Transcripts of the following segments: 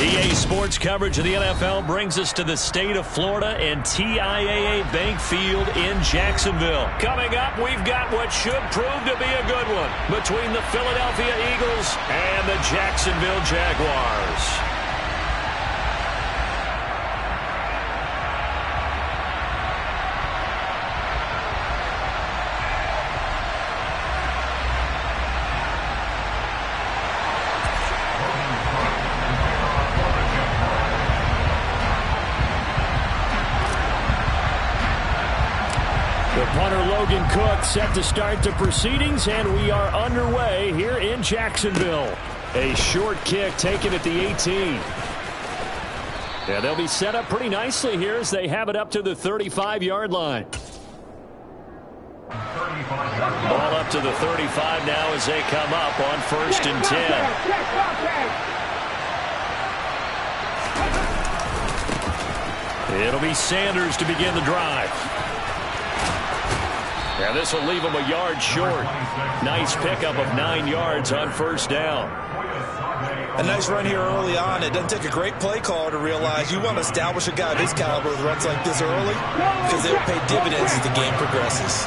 EA Sports coverage of the NFL brings us to the state of Florida and TIAA Bank Field in Jacksonville. Coming up, we've got what should prove to be a good one between the Philadelphia Eagles and the Jacksonville Jaguars. Punter Logan Cook set to start the proceedings, and we are underway here in Jacksonville. A short kick taken at the 18. Yeah, they'll be set up pretty nicely here as they have it up to the 35-yard line. Ball up to the 35 now as they come up on 1st and 10. It'll be Sanders to begin the drive. Yeah, this will leave him a yard short. Nice pickup of 9 yards on 1st down. A nice run here early on. It doesn't take a great play call to realize you want to establish a guy of his caliber with runs like this early because they will pay dividends as the game progresses.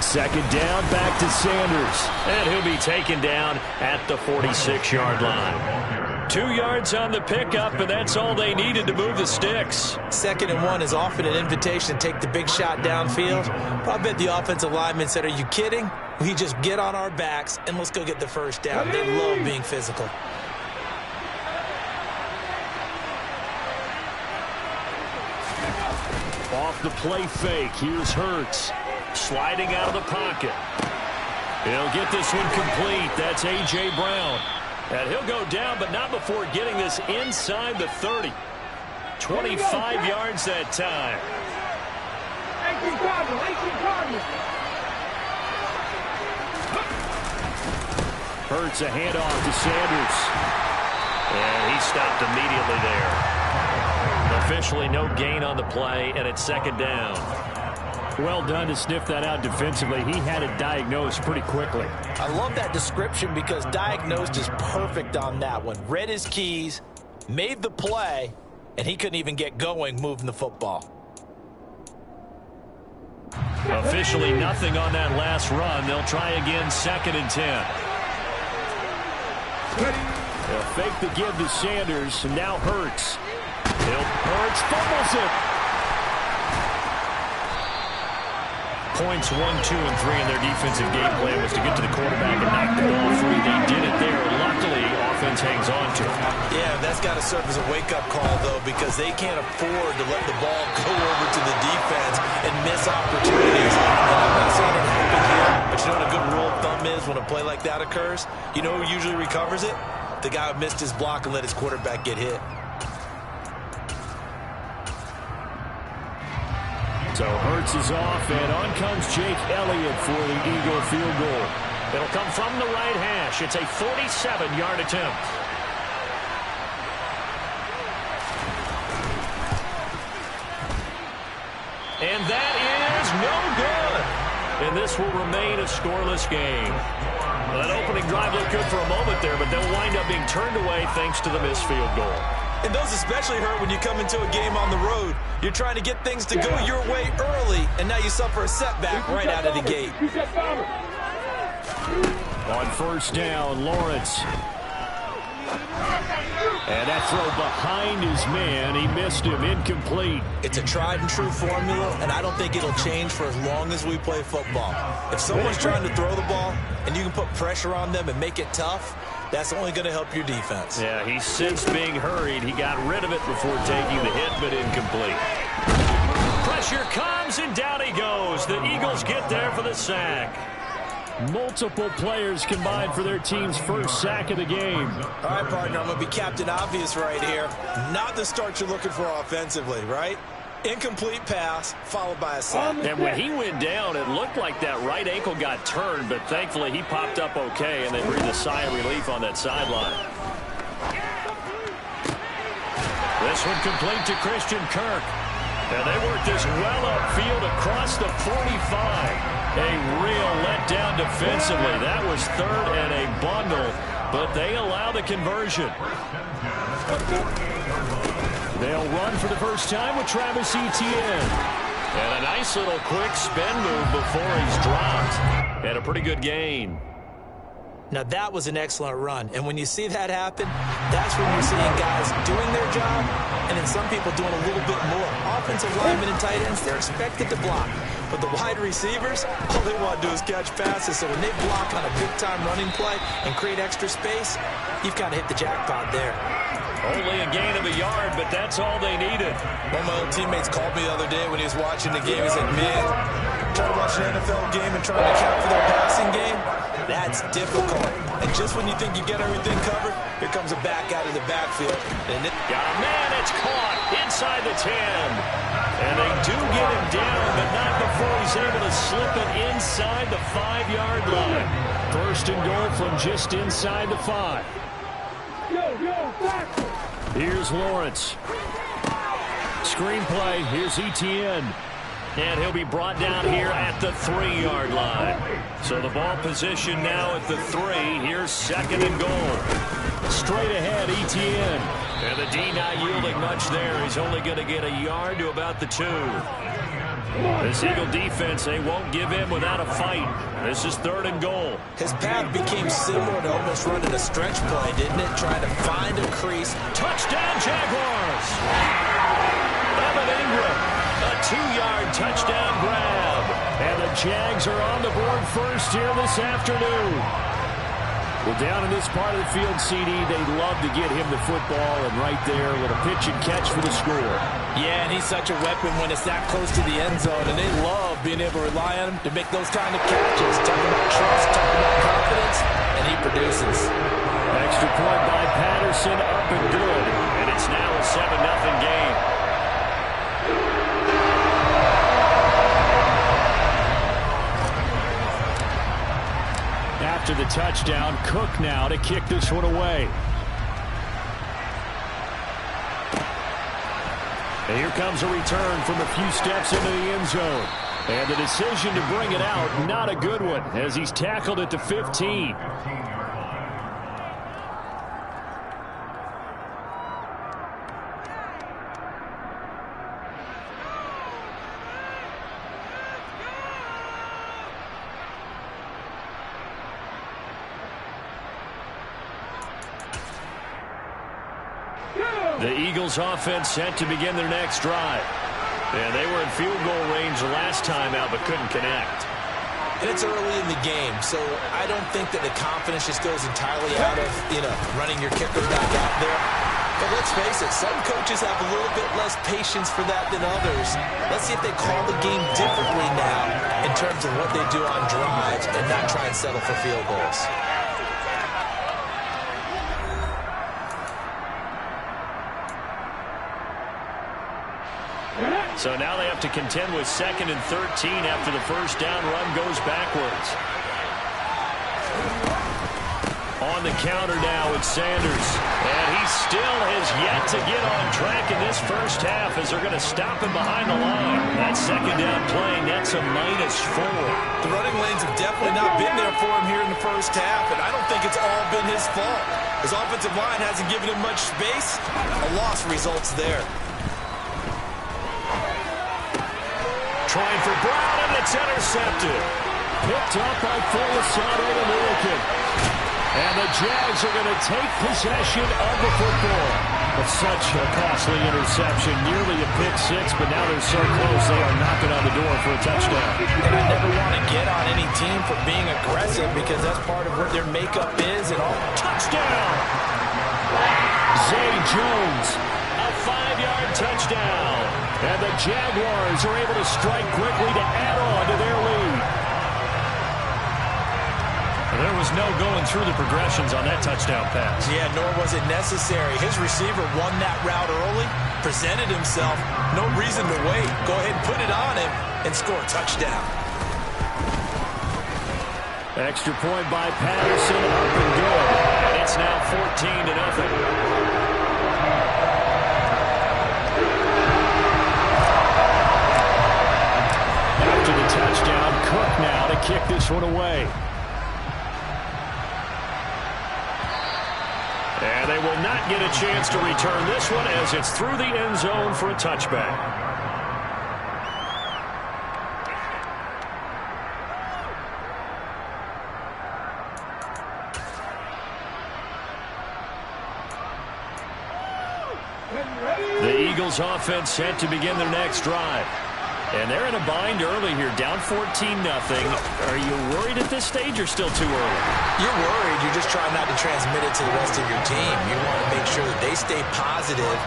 2nd down, back to Sanders. And he'll be taken down at the 46-yard line. 2 yards on the pickup, and that's all they needed to move the sticks. 2nd and 1 is often an invitation to take the big shot downfield. But I bet the offensive lineman said, are you kidding? We just get on our backs and let's go get the 1st down. They love being physical. Off the play fake, here's Hurts. Sliding out of the pocket. He'll get this one complete. That's A.J. Brown. And he'll go down, but not before getting this inside the 30. 25 yards that time. Hurts a handoff to Sanders. And he stopped immediately there. Officially no gain on the play, and it's 2nd down. Well done to sniff that out defensively. He had it diagnosed pretty quickly. I love that description because diagnosed is perfect on that one. Read his keys, made the play, and he couldn't even get going moving the football. Officially nothing on that last run. They'll try again 2nd and 10. They'll fake the give to Sanders, and now Hurts. Hurts fumbles it. Points 1, 2, and 3 in their defensive game plan was to get to the quarterback and knock the ball free. They did it there. Luckily, offense hangs on to it. Yeah, that's got to serve as a wake-up call, though, because they can't afford to let the ball go over to the defense and miss opportunities. And I'm not saying it happened here, but you know what a good rule of thumb is when a play like that occurs? You know who usually recovers it? The guy who missed his block and let his quarterback get hit. So Hurts is off, and on comes Jake Elliott for the Eagle field goal. It'll come from the right hash. It's a 47-yard attempt. And that is no good. And this will remain a scoreless game. Well, that opening drive looked good for a moment there, but they'll wind up being turned away thanks to the missed field goal. And those especially hurt when you come into a game on the road. You're trying to get things to go your way early, and now you suffer a setback right out of the gate. On 1st down, Lawrence. And that throw behind his man. He missed him. Incomplete. It's a tried-and-true formula, and I don't think it'll change for as long as we play football. If someone's trying to throw the ball, and you can put pressure on them and make it tough, that's only going to help your defense. Yeah, he sensed being hurried. He got rid of it before taking the hit, but incomplete. Pressure comes, and down he goes. The Eagles get there for the sack. Multiple players combined for their team's first sack of the game. All right, partner, I'm going to be Captain Obvious right here. Not the start you're looking for offensively, right? Incomplete pass, followed by a sack. And when he went down, it looked like that right ankle got turned, but thankfully he popped up okay, and they breathed a sigh of relief on that sideline. This one complete to Christian Kirk. And they work this well upfield across the 45. A real letdown defensively. That was third and a bundle, but they allow the conversion. They'll run for the first time with Travis Etienne. And a nice little quick spin move before he's dropped. And a pretty good gain. Now, that was an excellent run. And when you see that happen, that's when you're seeing guys doing their job and then some people doing a little bit more. Offensive linemen and tight ends, they're expected to block. But the wide receivers, all they want to do is catch passes. So when they block on a big-time running play and create extra space, you've got to hit the jackpot there. Only a gain of a yard, but that's all they needed. One of my old teammates called me the other day when he was watching the game. He said, man, trying to watch an NFL game and trying to account for their passing game, that's difficult. And just when you think you get everything covered, here comes a back out of the backfield. And got a man, it's caught inside the 10. And they do get him down, but not before he's able to slip it inside the 5-yard line. First and goal from just inside the 5. Here's Lawrence. Screenplay. Here's Etienne. And he'll be brought down here at the 3-yard line. So the ball position now at the 3. Here's second and goal. Straight ahead, Etienne. And the D not yielding much there. He's only going to get a yard to about the 2. This Eagle defense, they won't give in without a fight. This is third and goal. His path became similar to almost running a stretch play, didn't it? Trying to find a crease. Touchdown, Jaguars! Evan Ingram, a 2-yard touchdown grab. And the Jags are on the board first here this afternoon. Well, down in this part of the field, CD, they love to get him the football, and right there, a little pitch and catch for the score. Yeah, and he's such a weapon when it's that close to the end zone, and they love being able to rely on him to make those kind of catches. Talking about trust, talking about confidence, and he produces. Extra point by Patterson, up and good. And it's now a 7-0 game. After the touchdown, Cook now to kick this one away. And here comes a return from a few steps into the end zone. And the decision to bring it out, not a good one, as he's tackled at the 15. The Eagles offense set to begin their next drive. And they were in field goal range the last time out, but couldn't connect. And it's early in the game, so I don't think that the confidence just goes entirely out of, running your kicker back out there. But let's face it, some coaches have a little bit less patience for that than others. Let's see if they call the game differently now in terms of what they do on drives and not try and settle for field goals. So now they have to contend with 2nd and 13 after the first down run goes backwards. On the counter now with Sanders. And he still has yet to get on track in this first half as they're going to stop him behind the line. That second down play, that's a -4. The running lanes have definitely not been there for him here in the first half, and I don't think it's all been his fault. His offensive line hasn't given him much space. A loss results there. Trying for Brown, and it's intercepted. Picked up by Folisade American. And the Jags are going to take possession of the football. But such a costly interception, nearly a pick 6, but now they're so close they are knocking on the door for a touchdown. And I never want to get on any team for being aggressive because that's part of what their makeup is. And all touchdown! Zay Jones. A 5-yard touchdown. And the Jaguars are able to strike quickly to add on to their lead. There was no going through the progressions on that touchdown pass. Yeah, nor was it necessary. His receiver won that route early, presented himself. No reason to wait. Go ahead and put it on him and score a touchdown. Extra point by Patterson, up and good. And it's now 14-0. After the touchdown, Cook now kick this one away. And they will not get a chance to return this one as it's through the end zone for a touchback. The Eagles offense set to begin their next drive. And they're in a bind early here, down 14-0. Are you worried at this stage or still too early? You're worried. You're just trying not to transmit it to the rest of your team. You want to make sure that they stay positive.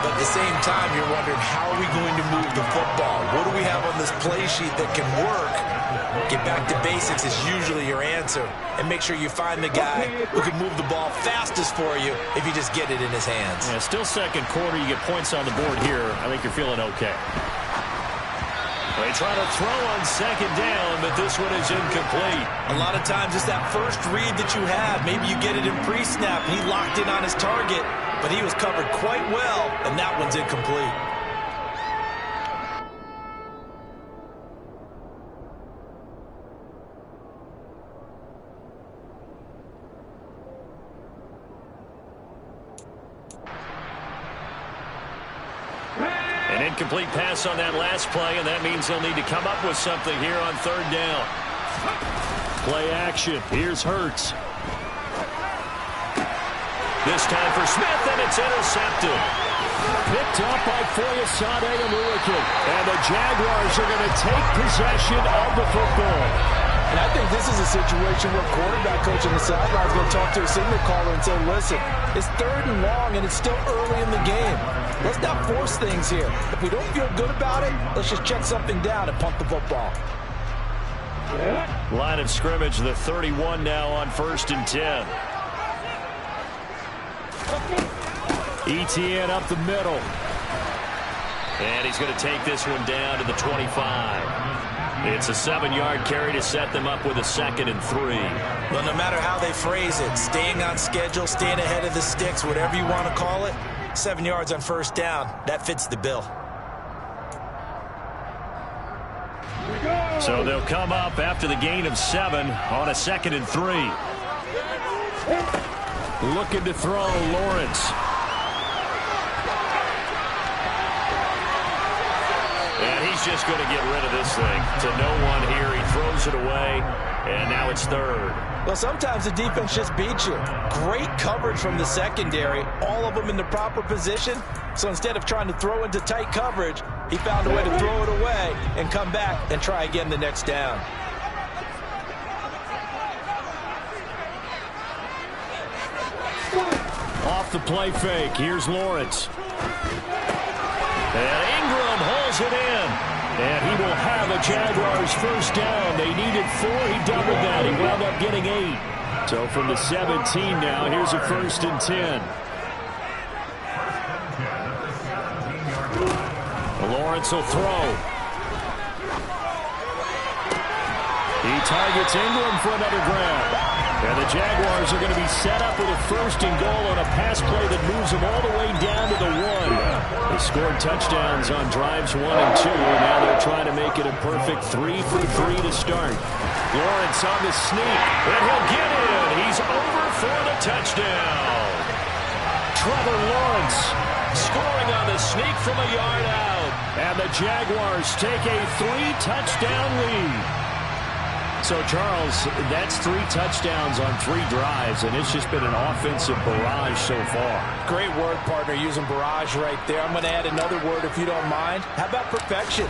But at the same time, you're wondering, how are we going to move the football? What do we have on this play sheet that can work? Get back to basics is usually your answer. And make sure you find the guy who can move the ball fastest for you if you just get it in his hands. Yeah, still second quarter. You get points on the board here. I think you're feeling okay. They try to throw on second down, but this one is incomplete. A lot of times it's that first read that you have. Maybe you get it in pre-snap. He locked in on his target, but he was covered quite well, and that one's incomplete. An incomplete pass on that last play, and that means they'll need to come up with something here on third down. Play action. Here's Hurts. This time for Smith, and it's intercepted. Picked up by Foyesade Amulikin. And the Jaguars are going to take possession of the football. And I think this is a situation where quarterback coach on the sideline is going to talk to a signal caller and say, listen, it's third and long, and it's still early in the game. Let's not force things here. If we don't feel good about it, let's just check something down and punt the football. Line of scrimmage, the 31 now on 1st and 10. Etienne up the middle. And he's going to take this one down to the 25. It's a 7-yard carry to set them up with a 2nd and 3. Well, no matter how they phrase it, staying on schedule, staying ahead of the sticks, whatever you want to call it, 7 yards on 1st down, that fits the bill. So they'll come up after the gain of 7 on a 2nd and 3. Looking to throw, Lawrence. And he's just going to get rid of this thing to no one here. He throws it away, and now it's 3rd. Well, sometimes the defense just beats you. Great coverage from the secondary, all of them in the proper position. So instead of trying to throw into tight coverage, he found a way to throw it away and come back and try again the next down. Off the play fake, here's Lawrence. And Ingram holds it in. And he will have a Jaguars 1st down. They needed 4. He doubled that. He wound up getting 8. So from the 17 now, here's a 1st and 10. Lawrence will throw. He targets Ingram for another grab. And the Jaguars are going to be set up with a 1st and goal on a pass play that moves them all the way down to the 1. They scored touchdowns on drives 1 and 2, and now they're trying to make it a perfect 3 for 3 to start. Lawrence on the sneak, and he'll get in. He's over for the touchdown. Trevor Lawrence scoring on the sneak from a yard out. And the Jaguars take a 3-touchdown lead. So, Charles, that's 3 touchdowns on 3 drives, and it's just been an offensive barrage so far. Great word, partner, using barrage right there. I'm going to add another word if you don't mind. How about perfection?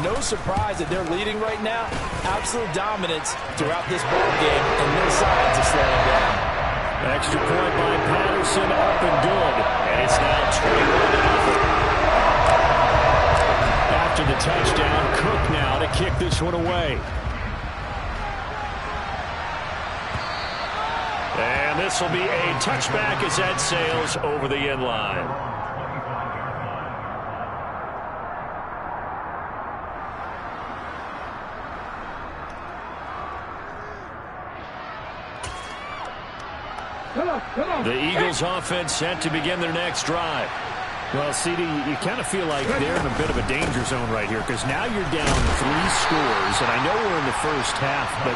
No surprise that they're leading right now. Absolute dominance throughout this ball game, and no signs of slowing down. Extra point by Patterson, up and good. And it's now 21-0. After the touchdown, Cook now to kick this one away. And this will be a touchback as that sails over the end line. The Eagles offense set to begin their next drive. Well, CD, you kind of feel like they're in a bit of a danger zone right here because now you're down 3 scores, and I know we're in the first half, but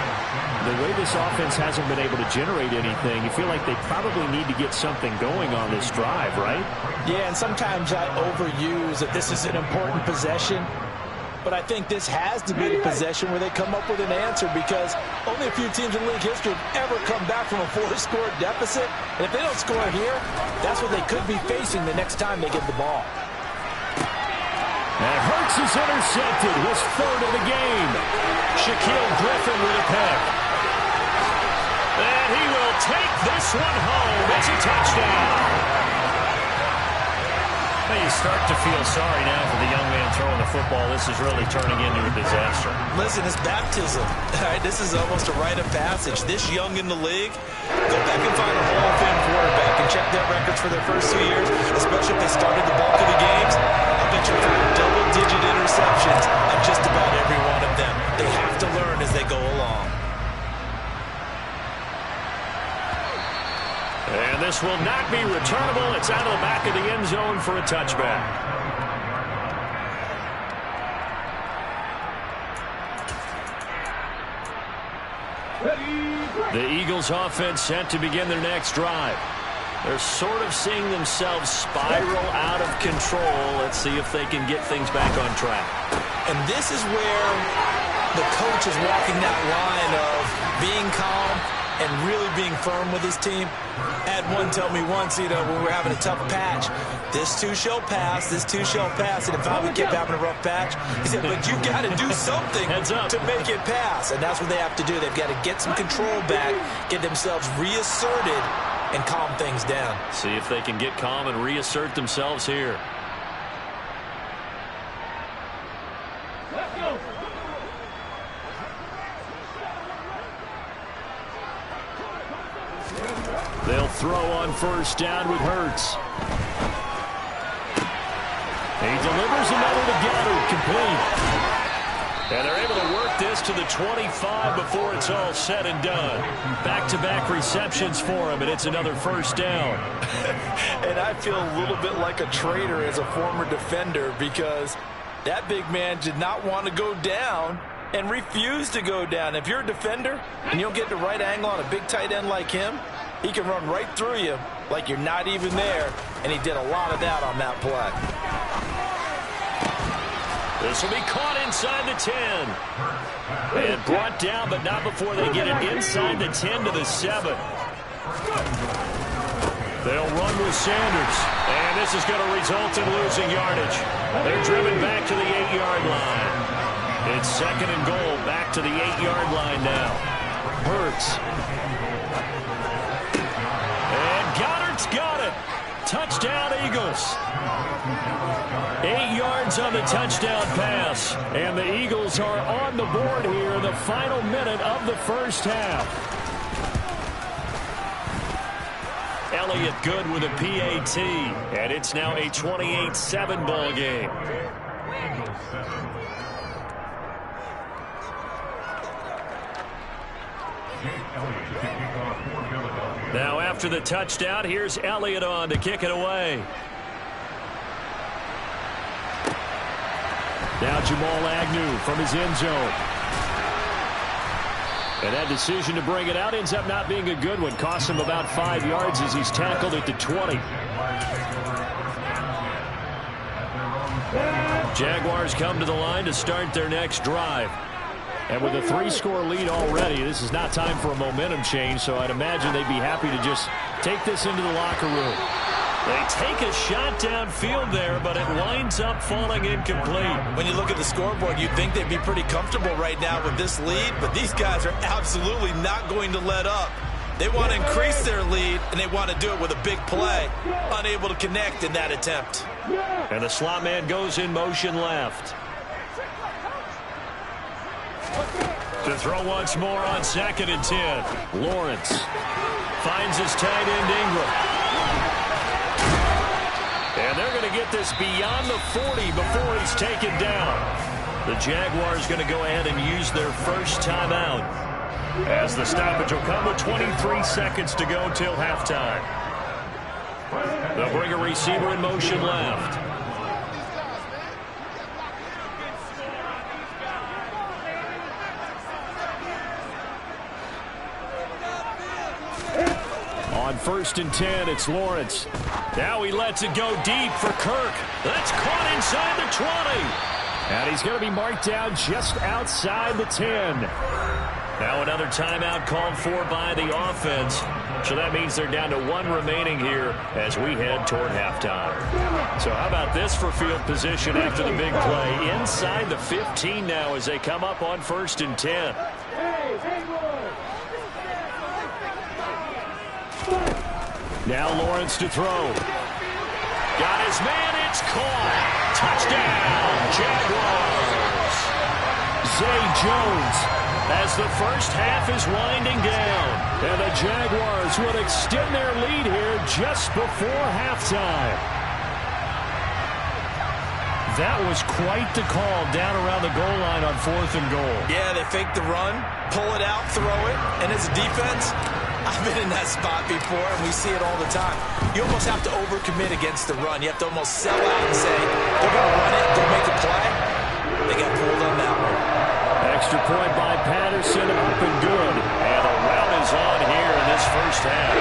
the way this offense hasn't been able to generate anything, you feel like they probably need to get something going on this drive, right? Yeah, and sometimes I overuse that this is an important possession, but I think this has to be the possession where they come up with an answer because only a few teams in league history have ever come back from a 4-score deficit. And if they don't score here, that's what they could be facing the next time they get the ball. And Hurts is intercepted, his 3rd of the game. Shaquille Griffin with a pick. And he will take this one home. It's a touchdown. Well, you start to feel sorry now for the young man throwing the football. This is really turning into a disaster. Listen, it's baptism. All right, this is almost a rite of passage. This young in the league, go back and find a Hall of Fame quarterback and check their records for their first 2 years, especially if they started the bulk of the games. I'll bet you for double-digit interceptions on just about every one of them. They have to learn as they go along. And this will not be returnable. It's out of the back of the end zone for a touchback. The Eagles offense set to begin their next drive. They're sort of seeing themselves spiral out of control. Let's see if they can get things back on track. And this is where the coach is walking that line of being calm and really being firm with his team. Had one tell me once, when we were having a tough patch, this too shall pass, this too shall pass. And if I kept having a rough patch, he said, but you got to do something to make it pass. And that's what they have to do. They've got to get some control back, get themselves reasserted, and calm things down. See if they can get calm and reassert themselves here. They'll throw on first down with Hurts. He delivers another to Goddard, complete. And they're able to work this to the 25 before it's all said and done. Back-to-back receptions for him, and it's another first down. And I feel a little bit like a traitor as a former defender because that big man did not want to go down and refused to go down. If you're a defender and you don't get the right angle on a big tight end like him, he can run right through you like you're not even there, and he did a lot of that on that play. This will be caught inside the 10. And brought down, but not before they get it inside the 10 to the 7. They'll run with Sanders, and this is going to result in losing yardage. They're driven back to the 8-yard line. It's 2nd and goal, back to the 8-yard line now. Hurts. Goddard's got it. Touchdown, Eagles. 8 yards on the touchdown pass. And the Eagles are on the board here in the final minute of the first half. Elliott good with a PAT. And it's now a 28-7 ball game. Now after the touchdown, here's Elliott on to kick it away. Now Jamal Agnew from his end zone. And that decision to bring it out ends up not being a good one. Costs him about 5 yards as he's tackled at the 20. Jaguars come to the line to start their next drive. And with a 3-score lead already, this is not time for a momentum change, so I'd imagine they'd be happy to just take this into the locker room. They take a shot downfield there, but it winds up falling incomplete. When you look at the scoreboard, you'd think they'd be pretty comfortable right now with this lead, but these guys are absolutely not going to let up. They want to increase their lead, and they want to do it with a big play. Unable to connect in that attempt. And the slot man goes in motion left. To throw once more on 2nd and 10. Lawrence finds his tight end Ingram. And they're going to get this beyond the 40 before he's taken down. The Jaguars going to go ahead and use their first timeout, as the stoppage will come with 23 seconds to go till halftime. They'll bring a receiver in motion left. On 1st and 10, it's Lawrence. Now he lets it go deep for Kirk. That's caught inside the 20. And he's going to be marked down just outside the 10. Now another timeout called for by the offense. So that means they're down to 1 remaining here as we head toward halftime. So how about this for field position after the big play? Inside the 15 now as they come up on 1st and 10. Now Lawrence to throw. Got his man, it's caught. Touchdown, Jaguars. Zay Jones as the first half is winding down. And the Jaguars will extend their lead here just before halftime. That was quite the call down around the goal line on 4th and goal. Yeah, they fake the run, pull it out, throw it, and as a defense, I've been in that spot before, and we see it all the time. You almost have to overcommit against the run. You have to almost sell out and say, they're going to run it, go make a play. They got pulled on that one. Extra point by Patterson, up and good. And the rout is on here in this first half.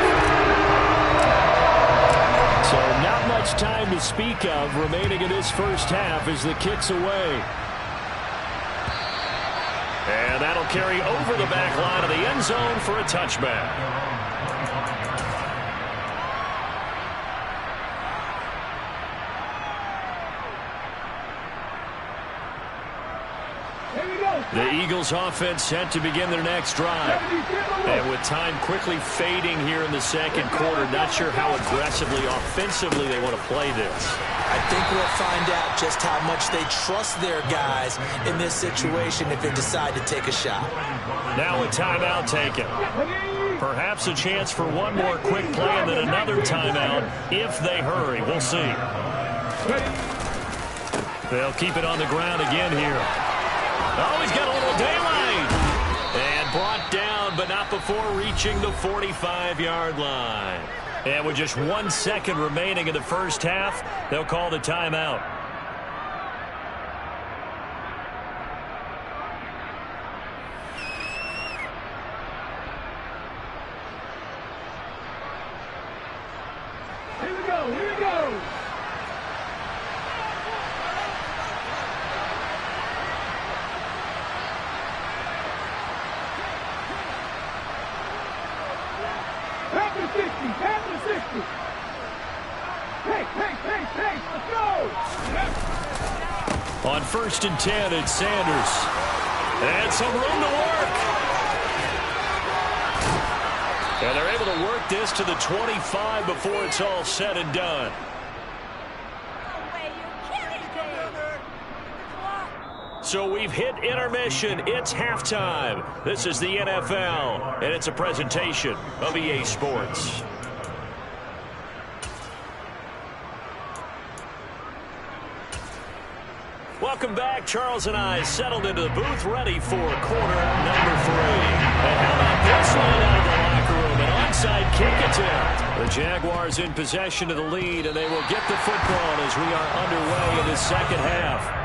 So not much time to speak of remaining in this first half as the kick's away. And that'll carry over the back line of the end zone for a touchback. The Eagles offense set to begin their next drive. And with time quickly fading here in the second quarter, not sure how aggressively, offensively they want to play this. I think we'll find out just how much they trust their guys in this situation if they decide to take a shot. Now a timeout taken. Perhaps a chance for one more quick play and then another timeout if they hurry. We'll see. They'll keep it on the ground again here. Oh, he's got a little daylight. And brought down, but not before reaching the 45-yard line. And with just 1 second remaining in the first half, they'll call the timeout. Here we go, here we go. On 1st and 10, it's Sanders. And some room to work. And they're able to work this to the 25 before it's all said and done. So we've hit intermission. It's halftime. This is the NFL, and it's a presentation of EA Sports. Welcome back. Charles and I settled into the booth, ready for quarter number 3. And how about this one out of the locker room? An onside kick attempt. The Jaguars in possession of the lead, and they will get the football as we are underway in the second half.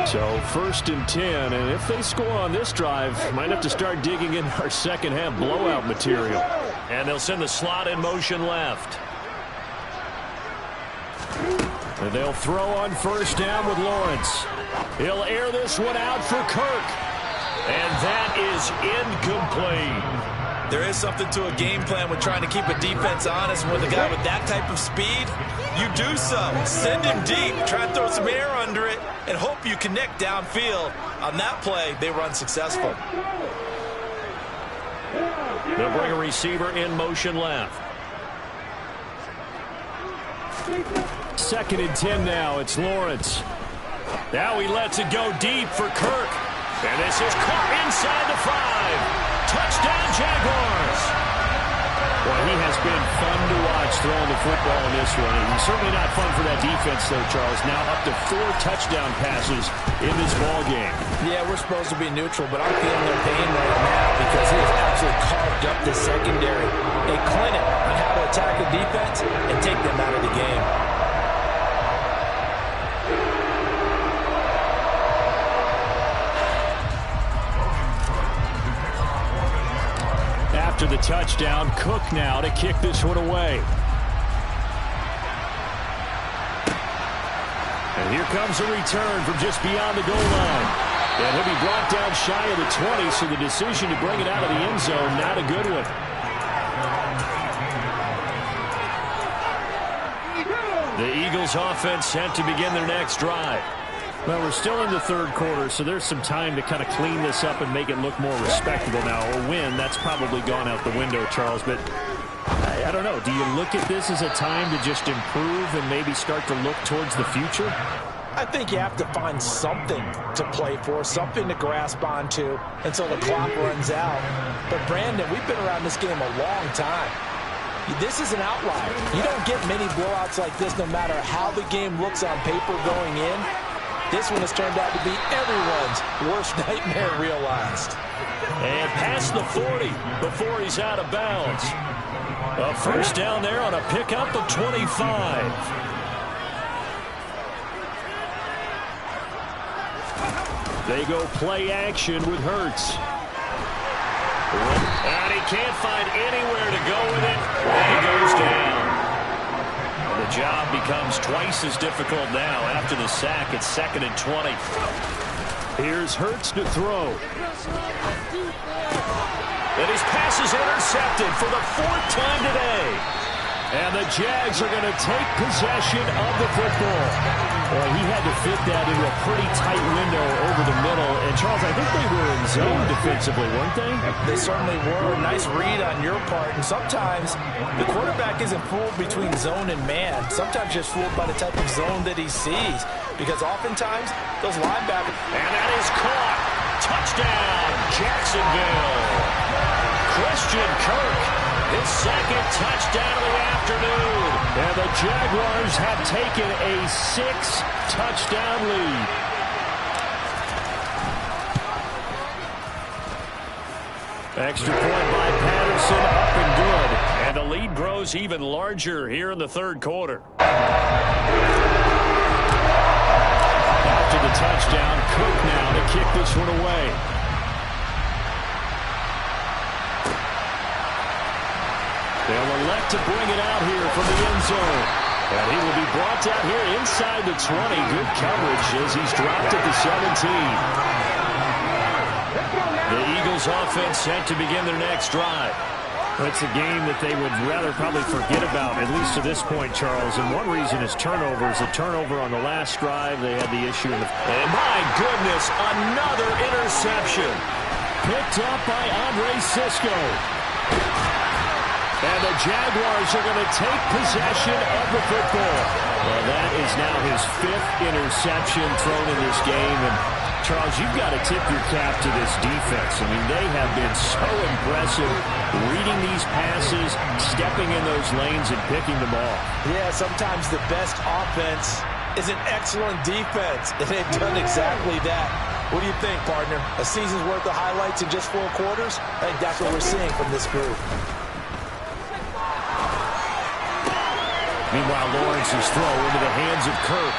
So 1st and 10, and if they score on this drive, might have to start digging in our second half blowout material. And they'll send the slot in motion left. And they'll throw on 1st down with Lawrence. He'll air this one out for Kirk. And that is incomplete. There is something to a game plan with trying to keep a defense honest. With a guy with that type of speed, you do so. Send him deep, try to throw some air under it, and hope you connect downfield. On that play, they were unsuccessful. They'll bring a receiver in motion left. 2nd and 10 now. It's Lawrence. Now he lets it go deep for Kirk. And this is caught inside the 5. Touchdown, Jaguars. Well, he has been fun to watch throwing the football in this one. And certainly not fun for that defense, though, Charles. Now up to 4 touchdown passes in this ball game. Yeah, we're supposed to be neutral, but I'm feeling their pain right now because he has absolutely carved up the secondary. A clinic on how to attack the defense and take them out of the game. After the touchdown, Cook now to kick this one away. And here comes a return from just beyond the goal line. And he'll be brought down shy of the 20, so the decision to bring it out of the end zone, not a good one. The Eagles offense set to begin their next drive. Well, we're still in the third quarter, so there's some time to kind of clean this up and make it look more respectable now. A win, that's probably gone out the window, Charles. But I don't know. Do you look at this as a time to just improve and maybe start to look towards the future? I think you have to find something to play for, something to grasp onto until the clock runs out. But, Brandon, we've been around this game a long time. This is an outlier. You don't get many blowouts like this no matter how the game looks on paper going in. This one has turned out to be everyone's worst nightmare realized. And past the 40 before he's out of bounds. A first down there on a pickup of 25. They go play action with Hurts. And he can't find anywhere to go with it. And he goes down. The job becomes twice as difficult now after the sack. It's 2nd and 20. Here's Hurts to throw. And his pass is intercepted for the 4th time today. And the Jags are going to take possession of the football. Well, he had to fit that into a pretty tight window over the middle. And, Charles, I think they were in zone defensively, weren't they? They certainly were. Nice read on your part. And sometimes the quarterback isn't fooled between zone and man. Sometimes just fooled by the type of zone that he sees. Because oftentimes, those linebackers... And that is caught. Touchdown, Jacksonville. Christian Kirk, his 2nd touchdown of the afternoon. And the Jaguars have taken a 6-touchdown lead. Extra point by Patterson, up and good. And the lead grows even larger here in the 3rd quarter. After the touchdown, Cook now to kick this one away. They'll elect to bring it out here from the end zone. And he will be brought down here inside the 20. Good coverage as he's dropped at the 17. The Eagles offense set to begin their next drive. It's a game that they would rather probably forget about, at least to this point, Charles. And one reason is turnovers. A turnover on the last drive. They had the issue in the... And my goodness, another interception. Picked up by Andre Sisco. And the Jaguars are going to take possession of the football. Well, that is now his 5th interception thrown in this game. And, Charles, you've got to tip your cap to this defense. I mean, they have been so impressive reading these passes, stepping in those lanes, and picking them off. Yeah, sometimes the best offense is an excellent defense, and they've done exactly that. What do you think, partner? A season's worth of highlights in just 4 quarters? I think that's what we're seeing from this group. Meanwhile, Lawrence's throw into the hands of Kirk.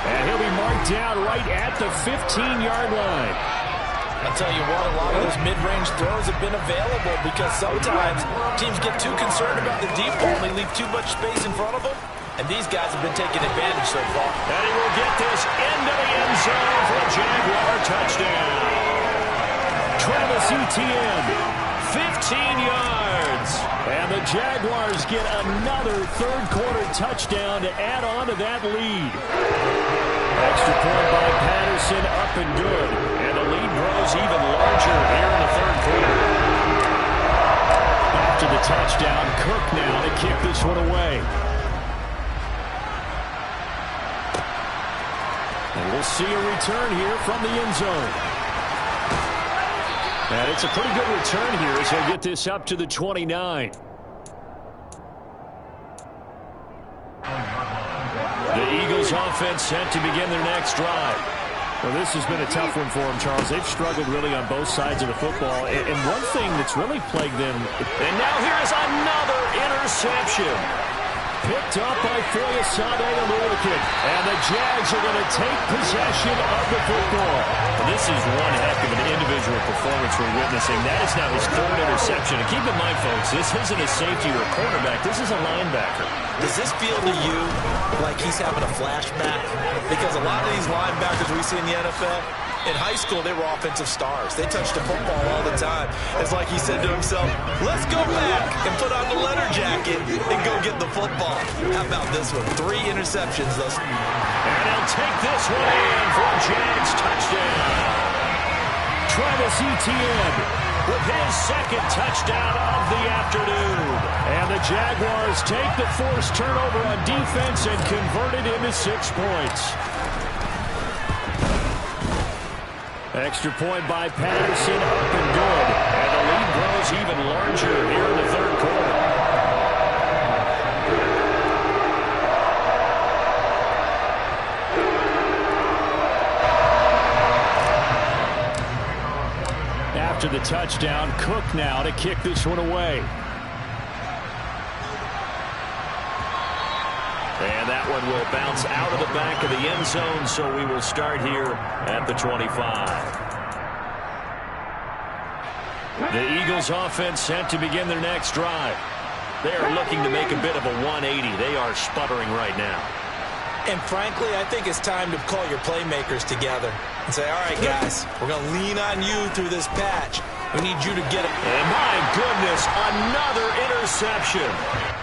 And he'll be marked down right at the 15-yard line. I'll tell you what, a lot of those mid-range throws have been available because sometimes teams get too concerned about the deep ball and they leave too much space in front of them. And these guys have been taking advantage so far. And he will get this into the end zone for a Jaguar touchdown. Travis Etienne, 15 yards. And the Jaguars get another 3rd quarter touchdown to add on to that lead. Extra point by Patterson, up and good. And the lead grows even larger here in the 3rd quarter. After the touchdown, Cook now to kick this one away. And we'll see a return here from the end zone. And it's a pretty good return here as he'll get this up to the 29. offense set to begin their next drive. Well, this has been a tough one for them, Charles. They've struggled really on both sides of the football. And one thing that's really plagued them. And now here is another interception. Picked up by Foyesade Aluakin. And the Jags are going to take possession of the football. This is one heck of an individual performance we're witnessing. That is now his third interception. And keep in mind, folks, this isn't a safety or a cornerback. This is a linebacker. Does this feel to you like he's having a flashback? Because a lot of these linebackers we see in the NFL, in high school, they were offensive stars. They touched the football all the time. It's like he said to himself, let's go back and put on the leather jacket and go get the football. How about this one? 3 interceptions thus far. And he'll take this one in for a Jags touchdown. Travis Etienne with his second touchdown of the afternoon. And the Jaguars take the forced turnover on defense and convert it into 6 points. Extra point by Patterson, up and good. And the lead grows even larger here in the third quarter. After the touchdown, Cook now to kick this one away. And that one will bounce out of the back of the end zone, so we will start here at the 25. The Eagles offense set to begin their next drive. They are looking to make a bit of a 180. They are sputtering right now. And frankly, I think it's time to call your playmakers together and say, all right, guys, we're going to lean on you through this patch. We need you to get it. And my goodness, another interception.